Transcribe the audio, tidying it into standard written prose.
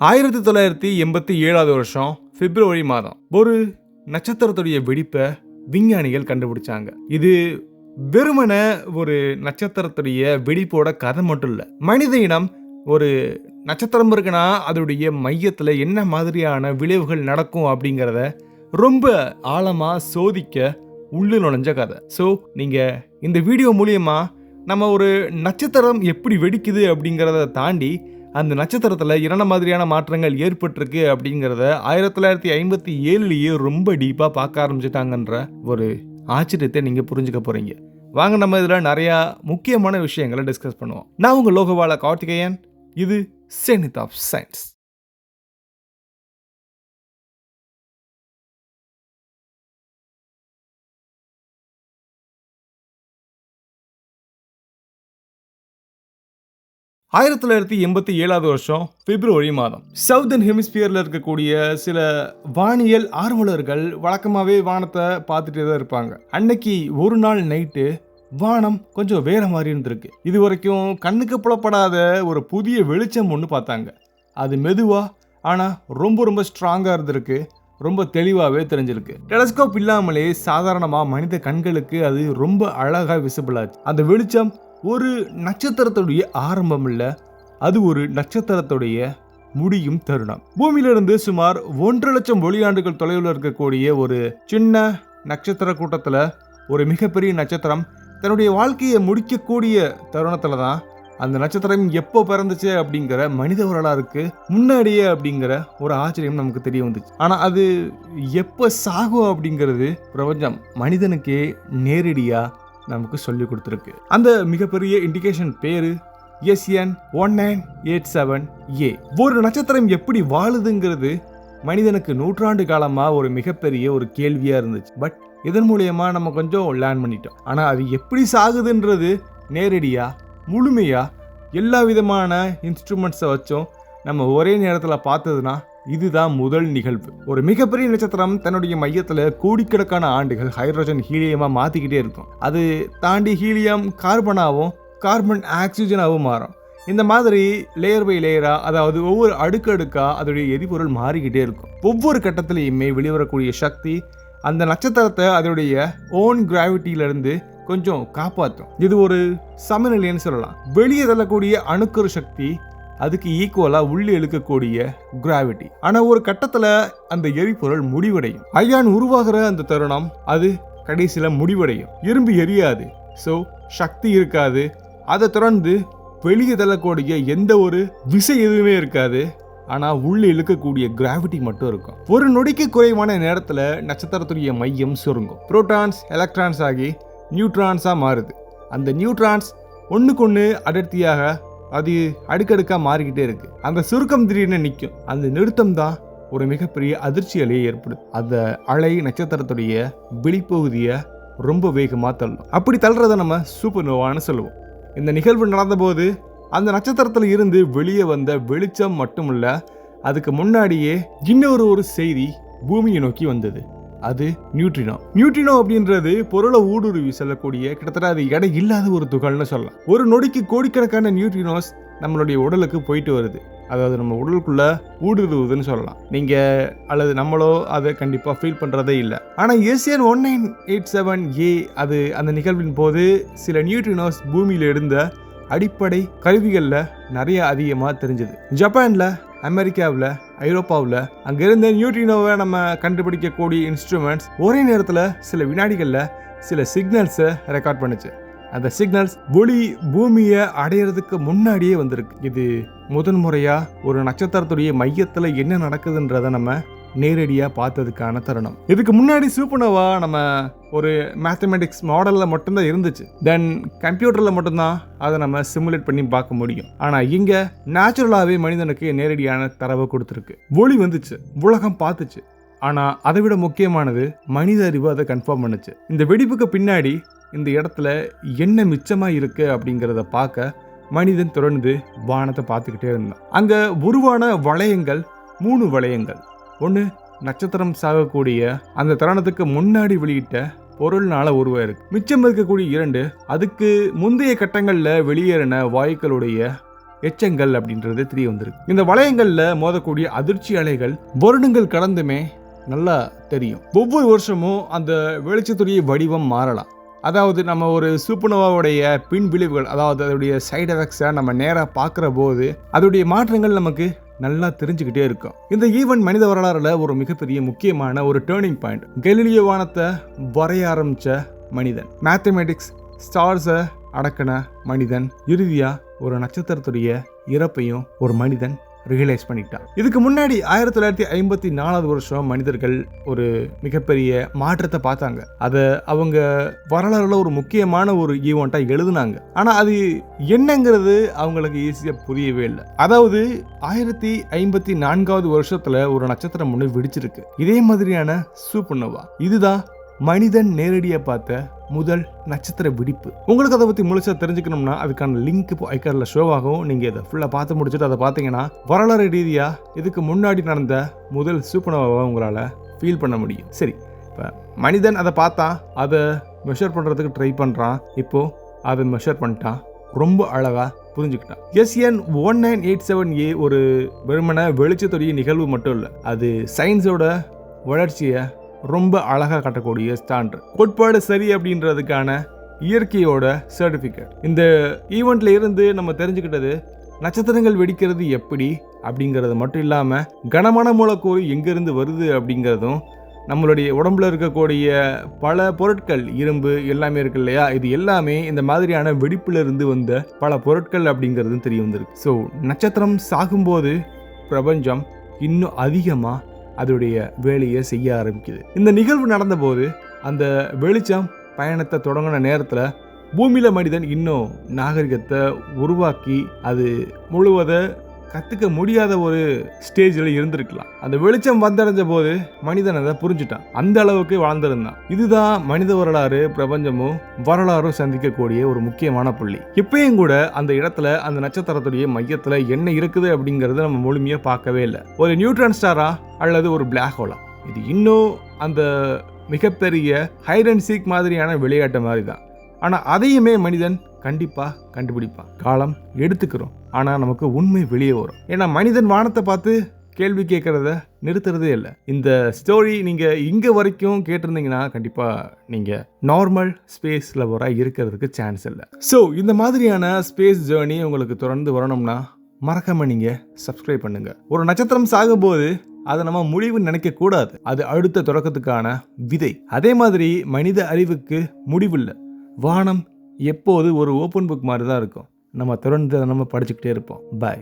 1987 வருஷம் பிப்ரவரி மாதம் ஒரு நட்சத்திரத்துடைய வெடிப்பை விஞ்ஞானிகள் கண்டுபிடிச்சாங்க. இது வெறுமன ஒரு நட்சத்திரத்துடைய வெடிப்போட கதை மட்டும் இல்ல. மனித இனம் ஒரு நட்சத்திரம் இருக்குன்னா அதோடைய மையத்துல என்ன மாதிரியான விளைவுகள் நடக்கும் அப்படிங்கறத ரொம்ப ஆழமா சோதிக்க உள்ள நுழைஞ்ச கதை. ஸோ நீங்க இந்த வீடியோ மூலியமா நம்ம ஒரு நட்சத்திரம் எப்படி வெடிக்குது அப்படிங்கறத தாண்டி அந்த நட்சத்திரத்துல என்ன மாதிரியான மாற்றங்கள் ஏற்பட்டிருக்கு அப்படிங்கறத 1957 ரொம்ப டீப்பா பார்க்க ஆரம்பிச்சிட்டாங்கன்ற ஒரு ஆச்சரியத்தை நீங்க புரிஞ்சுக்க போறீங்க. வாங்க நம்ம இதுல நிறைய முக்கியமான விஷயங்களை டிஸ்கஸ் பண்ணுவோம். நான் உங்க லோகவால கார்த்திகேயன். இது செனித் ஆஃப் சயின்ஸ். ஆயிரத்தி 1987 வருஷம் பிப்ரவரி மாதம் சவுதர்ன் ஹெமிஸ்பியர்ல இருக்கக்கூடிய சில வானியல் ஆர்வலர்கள் வழக்கமாவே வானத்தை பார்த்துட்டே தான் இருப்பாங்க. அன்னைக்கு ஒரு நாள் நைட்டு வானம் கொஞ்சம் வேற மாதிரி இருந்திருக்கு. இது வரைக்கும் கண்ணுக்கு புலப்படாத ஒரு புதிய வெளிச்சம் ஒன்று பார்த்தாங்க. அது மெதுவா ஆனா ரொம்ப ரொம்ப ஸ்ட்ராங்கா இருந்திருக்கு. ரொம்ப தெளிவாகவே தெரிஞ்சிருக்கு. டெலஸ்கோப் இல்லாமலே சாதாரணமா மனித கண்களுக்கு அது ரொம்ப அழகா விசிபிள் ஆச்சு. அந்த வெளிச்சம் ஒரு நட்சத்திரத்துடைய ஆரம்பம் இல்ல, அது ஒரு நட்சத்திரத்துடைய முடியும் தருணம். பூமியிலிருந்து சுமார் 1.5 லட்சம் ஒளியாண்டுகள் தொலைவில் இருக்கக்கூடிய ஒரு சின்ன நட்சத்திர கூட்டத்துல ஒரு மிகப்பெரிய நட்சத்திரம் தன்னுடைய வாழ்க்கையை முடிக்கக்கூடிய தருணத்துல தான் அந்த நட்சத்திரம் எப்போ பிறந்துச்சு அப்படிங்கிற மனித வரலாறுக்கு முன்னாடியே அப்படிங்கிற ஒரு ஆச்சரியம் நமக்கு தெரிய வந்துச்சு. ஆனா அது எப்போ சாகும் அப்படிங்கிறது பிரபஞ்சம் மனிதனுக்கே நேரடியா நமக்கு சொல்லி கொடுத்துருக்கு. அந்த மிகப்பெரிய இண்டிகேஷன் பேரு SN1987A. ஒரு நட்சத்திரம் எப்படி வாழுதுங்கிறது மனிதனுக்கு நூற்றாண்டு காலமா ஒரு மிகப்பெரிய ஒரு கேள்வியா இருந்துச்சு. பட் இதன் மூலியமா நம்ம கொஞ்சம் லேர்ன் பண்ணிட்டோம். ஆனா அது எப்படி சாகுதுன்றது நேரடியா முழுமையா எல்லா விதமான இன்ஸ்ட்ருமெண்ட்ஸை வச்சும் நம்ம ஒரே நேரத்தில் பார்த்ததுன்னா இதுதான் முதல் நிகழ்வு. ஒரு மிகப்பெரிய நட்சத்திரம் தன்னுடைய மையத்துல கோடிக்கணக்கான ஆண்டுகள் ஹைட்ரஜன் ஹீலியமா மாத்திக்கிட்டே இருக்கும். அது தாண்டி ஹீலியம் கார்பனாவும் கார்பன் ஆக்சிஜனாவும் மாறும். இந்த மாதிரி லேயர் பை லேயரா, அதாவது ஒவ்வொரு அடுக்கடுக்கா அதோடைய எரிபொருள் மாறிக்கிட்டே இருக்கும். ஒவ்வொரு கட்டத்திலையுமே வெளிவரக்கூடிய சக்தி அந்த நட்சத்திரத்தை அதோடைய ஓன் கிராவிட்டியில இருந்து கொஞ்சம் காப்பாற்றும். இது ஒரு சமநிலைன்னு சொல்லலாம். வெளியே தள்ளக்கூடிய அணுக்கரு சக்தி அதுக்கு ஈக்குவலா உள்ளே இழுக்கக்கூடிய கிராவிட்டி. ஆனா ஒரு கட்டத்துல அந்த எரிபொருள் முடிவடையும். அயான் உருவாகிற அந்த தருணம் அது கடைசியில முடிவடையும். இரும்பு எரியாது, சோ சக்தி இருக்காது. அதை தொடர்ந்து வெளியே தள்ளக்கூடிய எந்த ஒரு விசை எதுவுமே இருக்காது. ஆனா உள்ளே இழுக்கக்கூடிய கிராவிட்டி மட்டும் இருக்கும். ஒரு நொடிக்கு குறைவான நேரத்துல நட்சத்திரத்துடைய மையம் சுருங்கும். புரோட்டான்ஸ் எலக்ட்ரான்ஸ் ஆகி நியூட்ரான்ஸா மாறுது. அந்த நியூட்ரான்ஸ் ஒண்ணுக்கொன்னு அடர்த்தியாக அது அடுக்கடுக்கா மாறிக்கிட்டே இருக்கு. அந்த சுருக்கம் திடீர்னு நிற்கும். அந்த நிறுத்தம் தான் ஒரு மிகப்பெரிய அதிர்ச்சி அலையை ஏற்படுது. அந்த அலை நட்சத்திரத்துடைய வெளிப்பகுதியை ரொம்ப வேகமா தள்ளும். அப்படி தள்ளுறத நம்ம சூப்பர் நோவான்னு சொல்லுவோம். இந்த நிகழ்வு நடந்தபோது அந்த நட்சத்திரத்துல இருந்து வெளியே வந்த வெளிச்சம் மட்டுமில்ல, அதுக்கு முன்னாடியே இன்னொரு செய்தி பூமியை நோக்கி வந்தது. அது நியூட்ரினோ. நியூட்ரினோ அப்படின்றது பொருளை ஊடுருவி செல்லக்கூடிய கிட்டத்தட்ட அது எடை இல்லாத ஒரு துகள்னு சொல்லலாம். ஒரு நொடிக்கு கோடிக்கணக்கான நியூட்ரினோஸ் நம்மளுடைய உடலுக்கு போயிட்டு வருது. அதாவது நம்ம உடலுக்குள்ள ஊடுருவுதுன்னு சொல்லலாம். நீங்க அல்லது நம்மளோ அதை கண்டிப்பா ஃபீல் பண்றதே இல்லை. ஆனா SN1987A அது அந்த நிகழ்வின் போது சில நியூட்ரினோஸ் பூமியில இருந்த அடிப்படை கருவிகள்ல நிறைய அதிகமா தெரிஞ்சது. ஜப்பான்ல, அமெரிக்காவில், ஐரோப்பாவில் அங்கே இருந்த நியூட்ரினோவை நம்ம கண்டுபிடிக்கக்கூடிய இன்ஸ்ட்ருமெண்ட்ஸ் ஒரே நேரத்தில் சில வினாடிகளில் சில சிக்னல்ஸை ரெக்கார்ட் பண்ணுச்சு. அந்த சிக்னல்ஸ் ஒளி பூமியை அடையிறதுக்கு முன்னாடியே வந்திருக்கு. இது முதன்முறையாக ஒரு நட்சத்திரத்துடைய மையத்தில் என்ன நடக்குதுன்றதை நம்ம நேரடியாக பார்த்ததுக்கான தருணம். இதுக்கு முன்னாடி சூப்பர்னோவா நம்ம ஒரு மேத்தமெட்டிக்ஸ் மாடலில் மட்டும்தான் இருந்துச்சு. தென் கம்ப்யூட்டரில் மட்டும்தான் அதை நம்ம சிமுலேட் பண்ணி பார்க்க முடியும். ஆனால் இங்கே நேச்சுரலாகவே மனிதனுக்கு நேரடியான தரவை கொடுத்துருக்கு. ஒளி வந்துச்சு, உலகம் பார்த்துச்சு. ஆனால் அதை விட முக்கியமானது மனித அறிவு அதை கன்ஃபார்ம் பண்ணுச்சு. இந்த வெடிப்புக்கு பின்னாடி இந்த இடத்துல என்ன மிச்சமாக இருக்கு அப்படிங்கிறத பார்க்க மனிதன் தொடர்ந்து வானத்தை பார்த்துக்கிட்டே இருந்தான். அங்கே உருவான வளையங்கள் 3 வளையங்கள். ஒன்று நட்சத்திரம் சாகக்கூடிய அந்த தருணத்துக்கு முன்னாடி வெளியிட்ட பொருள்னால உருவாயிருக்கு. மிச்சம் இருக்கக்கூடிய 2 அதுக்கு முந்தைய கட்டங்களில் வெளியேறின வாயுக்களுடைய எச்சங்கள் அப்படின்றது தெரிய வந்திருக்கு. இந்த வளையங்கள்ல மோதக்கூடிய அதிர்ச்சி அலைகள் வருடங்கள் கடந்துமே நல்லா தெரியும். ஒவ்வொரு வருஷமும் அந்த வெளிச்சத்துடைய வடிவம் மாறலாம். அதாவது நம்ம ஒரு சூப்பர்னோவாவுடைய பின் விளைவுகள், அதாவது அதோடைய சைடு எஃபெக்ட்ஸை நம்ம நேராக பார்க்குற போது அதோடைய மாற்றங்கள் நமக்கு நல்லா தெரிஞ்சுக்கிட்டே இருக்கும். இந்த ஈவெண்ட் மனித வரலாறுல ஒரு மிகப்பெரிய முக்கியமான ஒரு டேர்னிங் பாயிண்ட். கெலிலியோ வானத்தை வரைய ஆரம்பிச்ச மனிதன், மேத்தமெட்டிக்ஸ் ஸ்டார்ஸை அடக்கின மனிதன், இறுதியா ஒரு நட்சத்திரத்துடைய இறப்பையும் ஒரு மனிதன் ரியலைஸ் பண்ணிட்டான். இதுக்கு முன்னாடி 1954 வருஷம் மனிதர்கள் ஒரு மிகப்பெரிய மாற்றத்தை பார்த்தாங்க. அதை அவங்க வரலாறுல ஒரு முக்கியமான ஒரு ஈவெண்ட்டா எழுதுனாங்க. ஆனா அது என்னங்கிறது அவங்களுக்கு ஈஸியா புரியவே இல்லை. அதாவது 1054வது வருஷத்துல ஒரு நட்சத்திரம் ஒன்று வெடிச்சிருக்கு. இதே மாதிரியான சூப்பர்னோவா. இதுதான் மனிதன் நேரடியா பார்த்த முதல் நட்சத்திர வெடிப்பு. உங்களுக்கு அதை பத்தி முழுசா தெரிஞ்சுக்கணும்னா அதுக்கான லிங்க் இப்போ ஐகார்ல ஷோ ஆகும். நீங்க இதை ஃபுல்லா பார்த்து முடிச்சுட்டு அதை பார்த்தீங்கன்னா வரலாறு ரீதியா இதுக்கு முன்னாடி நடந்த முதல் சூப்பர்னோவாவை உங்களால ஃபீல் பண்ண முடியும். சரி, இப்போ மனிதன் அதை பார்த்தான், அதை மெஷர் பண்றதுக்கு ட்ரை பண்றான். இப்போ அதை மெஷர் பண்ணிட்டான், ரொம்ப அழகா புரிஞ்சுக்கிட்டான். SN1987A ஒரு வெறுமன வெளிச்சத்துடைய நிகழ்வு மட்டும் இல்லை, அது சயின்ஸோட வளர்ச்சியை ரொம்ப அழகா காட்டக்கூடிய ஸ்டாண்ட். கோட்பாடு சரி அப்படின்றதுக்கான இயற்கையோட சர்டிஃபிகேட். இந்த ஈவெண்ட்ல இருந்து நம்ம தெரிஞ்சுக்கிட்டது நட்சத்திரங்கள் வெடிக்கிறது எப்படி அப்படிங்கிறது மட்டும் இல்லாமல் கனமான மூலக்கூறு எங்கிருந்து வருது அப்படிங்கிறதும், நம்மளுடைய உடம்புல இருக்கக்கூடிய பல பொருட்கள், இரும்பு எல்லாமே இருக்கு இல்லையா, இது எல்லாமே இந்த மாதிரியான வெடிப்புல இருந்து வந்த பல பொருட்கள் அப்படிங்கிறதும் தெரிய வந்திருக்கு. ஸோ நட்சத்திரம் சாகும்போது பிரபஞ்சம் இன்னும் அதிகமாக அதோடைய வேலையை செய்ய ஆரம்பிக்குது. இந்த நிகழ்வு நடந்தபோது அந்த வெளிச்சம் பயணத்தை தொடங்கின நேரத்தில் பூமியில மனிதன் இன்னும் நாகரிகத்தை உருவாக்கி அது முழுவத கற்றுக்க முடியாத ஒரு ஸ்டேஜில் இருந்திருக்கலாம். அந்த வெளிச்சம் வந்தடைஞ்ச போது மனிதன் அதை புரிஞ்சுட்டான், அந்த அளவுக்கு வாழ்ந்திருந்தான். இதுதான் மனித வரலாறு பிரபஞ்சமும் வரலாறும் சந்திக்கக்கூடிய ஒரு முக்கியமான புள்ளி. இப்பயும் கூட அந்த இடத்துல அந்த நட்சத்திரத்துடைய மையத்தில் என்ன இருக்குது அப்படிங்கறத நம்ம முழுமையாக பார்க்கவே இல்லை. ஒரு நியூட்ரான் ஸ்டாரா அல்லது ஒரு பிளாக் ஹோலா, இது இன்னும் அந்த மிகப்பெரிய ஹைட் அண்ட் சீக் மாதிரியான விளையாட்டு மாதிரி தான். ஆனால் அதையுமே மனிதன் கண்டிப்பா கண்டுபிடிப்பான். காலம் எடுத்துக்கிறோம், ஆனா நமக்கு உண்மை வெளியே வரும். ஏன்னா மனிதன் வானத்தை பார்த்து கேள்வி கேட்கறத நிறுத்துறதே இல்லை. இந்த ஸ்டோரி நீங்க இங்க வரைக்கும் கேட்டிருந்தீங்கன்னா கண்டிப்பா நீங்க நார்மல் ஸ்பேஸ் லவராக இருக்கிறதுக்கு சான்ஸ் இல்லை. ஸோ இந்த மாதிரியான ஸ்பேஸ் ஜேர்னி உங்களுக்கு தொடர்ந்து வரணும்னா மறக்காம நீங்க சப்ஸ்கிரைப் பண்ணுங்க. ஒரு நட்சத்திரம் சாகும்போது அதை நம்ம முடிவு நினைக்க கூடாது, அது அடுத்த தொடக்கத்துக்கான விதை. அதே மாதிரி மனித அறிவுக்கு முடிவில்லை. வானம் எப்போது ஒரு ஓப்பன் புக் மாதிரி தான் இருக்கும். நம்ம தொடர்ந்து நம்ம படிச்சுக்கிட்டே இருப்போம். பாய்.